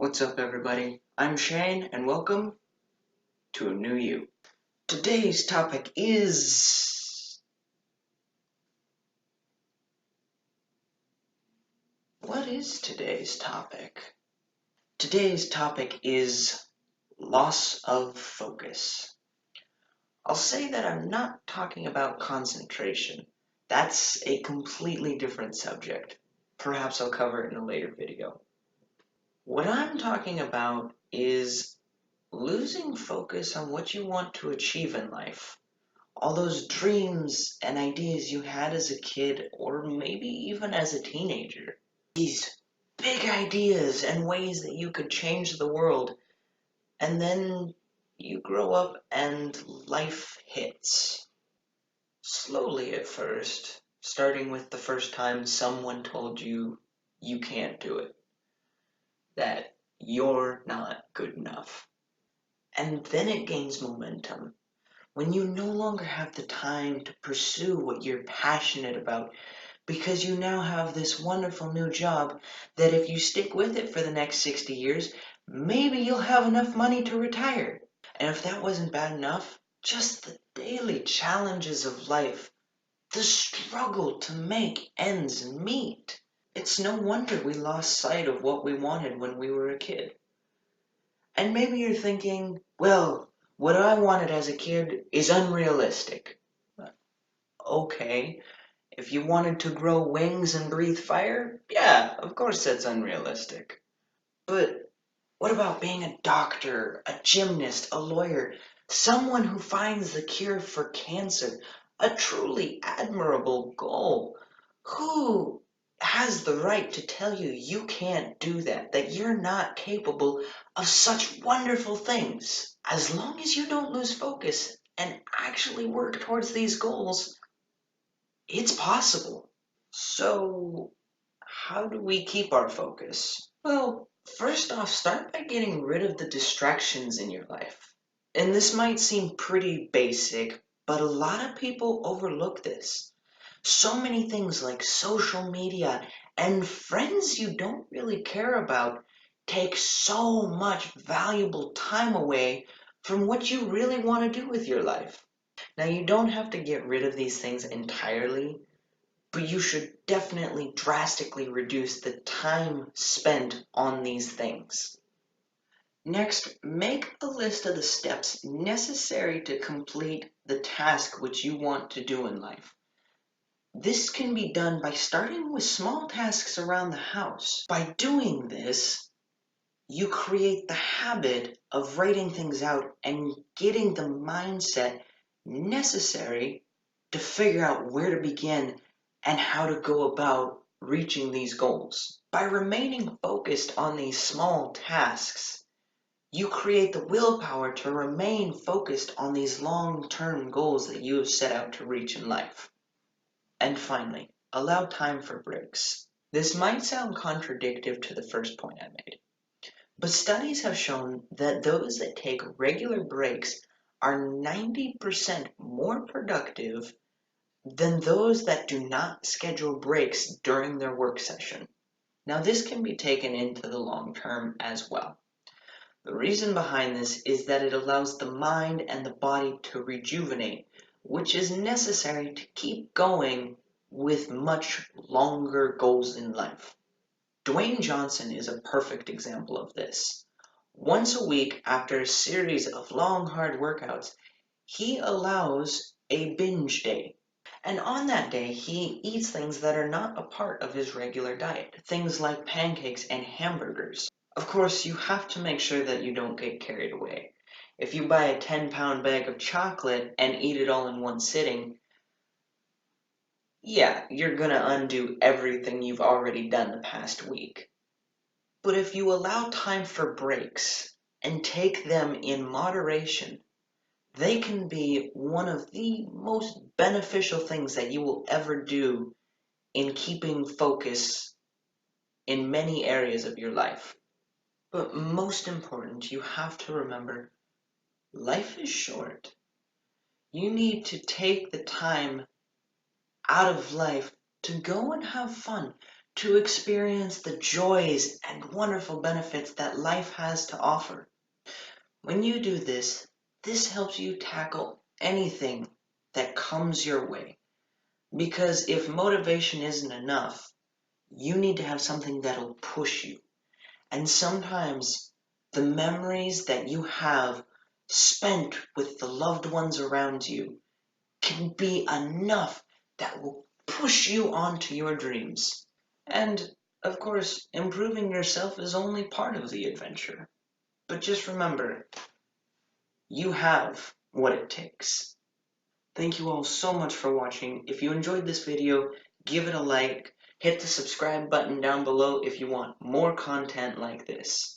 What's up, everybody? I'm Shane, and welcome to a new you. Today's topic is... What is today's topic? Today's topic is loss of focus. I'll say that I'm not talking about concentration. That's a completely different subject. Perhaps I'll cover it in a later video. What I'm talking about is losing focus on what you want to achieve in life. All those dreams and ideas you had as a kid, or maybe even as a teenager. These big ideas and ways that you could change the world, and then you grow up and life hits. Slowly at first, starting with the first time someone told you you can't do it, that you're not good enough. And then it gains momentum. When you no longer have the time to pursue what you're passionate about because you now have this wonderful new job that if you stick with it for the next 60 years, maybe you'll have enough money to retire. And if that wasn't bad enough, just the daily challenges of life, the struggle to make ends meet. It's no wonder we lost sight of what we wanted when we were a kid. And maybe you're thinking, well, what I wanted as a kid is unrealistic. Okay, if you wanted to grow wings and breathe fire, yeah, of course that's unrealistic. But what about being a doctor, a gymnast, a lawyer, someone who finds the cure for cancer? A truly admirable goal. Who has the right to tell you you can't do that you're not capable of such wonderful things? As long as you don't lose focus and actually work towards these goals, it's possible. So, how do we keep our focus? Well, first off, start by getting rid of the distractions in your life. And this might seem pretty basic, but a lot of people overlook this. So many things like social media and friends you don't really care about take so much valuable time away from what you really want to do with your life. Now, you don't have to get rid of these things entirely, but you should definitely drastically reduce the time spent on these things. Next, make a list of the steps necessary to complete the task which you want to do in life. This can be done by starting with small tasks around the house. By doing this, you create the habit of writing things out and getting the mindset necessary to figure out where to begin and how to go about reaching these goals. By remaining focused on these small tasks, you create the willpower to remain focused on these long-term goals that you have set out to reach in life. And finally, allow time for breaks. This might sound contradictory to the first point I made, but studies have shown that those that take regular breaks are 90% more productive than those that do not schedule breaks during their work session. Now, this can be taken into the long term as well. The reason behind this is that it allows the mind and the body to rejuvenate, which is necessary to keep going with much longer goals in life. Dwayne Johnson is a perfect example of this. Once a week, after a series of long, hard workouts, he allows a binge day. And on that day, he eats things that are not a part of his regular diet, things like pancakes and hamburgers. Of course, you have to make sure that you don't get carried away. If you buy a 10-pound bag of chocolate and eat it all in one sitting, yeah, you're gonna undo everything you've already done the past week. But if you allow time for breaks and take them in moderation, they can be one of the most beneficial things that you will ever do in keeping focus in many areas of your life. But most important, you have to remember, life is short. You need to take the time out of life to go and have fun, to experience the joys and wonderful benefits that life has to offer. When you do this, this helps you tackle anything that comes your way. Because if motivation isn't enough, you need to have something that'll push you. And sometimes the memories that you have spent with the loved ones around you can be enough that will push you on to your dreams. And, of course, improving yourself is only part of the adventure. But just remember, you have what it takes. Thank you all so much for watching. If you enjoyed this video, give it a like. Hit the subscribe button down below if you want more content like this.